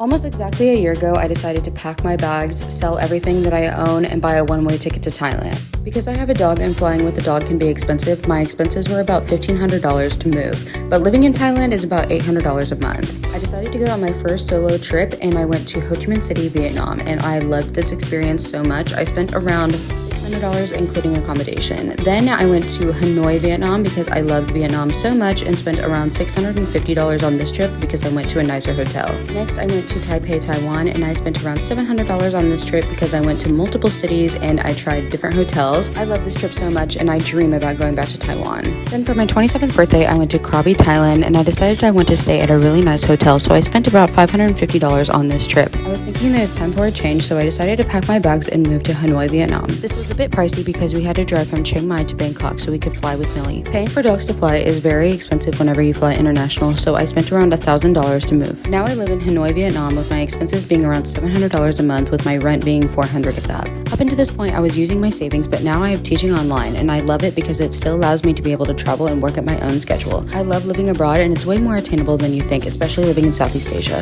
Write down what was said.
Almost exactly a year ago, I decided to pack my bags, sell everything that I own, and buy a one-way ticket to Thailand. Because I have a dog and flying with a dog can be expensive, my expenses were about $1,500 to move, but living in Thailand is about $800 a month. I decided to go on my first solo trip and I went to Ho Chi Minh City, Vietnam, and I loved this experience so much. I spent around $600 including accommodation. Then I went to Hanoi, Vietnam because I loved Vietnam so much and spent around $650 on this trip because I went to a nicer hotel. Next, I went to Taipei, Taiwan, and I spent around $700 on this trip because I went to multiple cities and I tried different hotels. I love this trip so much and I dream about going back to Taiwan. Then for my 27th birthday, I went to Krabi, Thailand, and I decided I want to stay at a really nice hotel, so I spent about $550 on this trip. I was thinking that it's time for a change, so I decided to pack my bags and move to Hanoi, Vietnam. This was a bit pricey because we had to drive from Chiang Mai to Bangkok so we could fly with Millie. Paying for dogs to fly is very expensive whenever you fly international, so I spent around $1,000 to move. Now I live in Hanoi, Vietnam, with my expenses being around $700 a month, with my rent being $400 of that. Up until this point, I was using my savings, but now I am teaching online, and I love it because it still allows me to be able to travel and work at my own schedule. I love living abroad, and it's way more attainable than you think, especially living in Southeast Asia.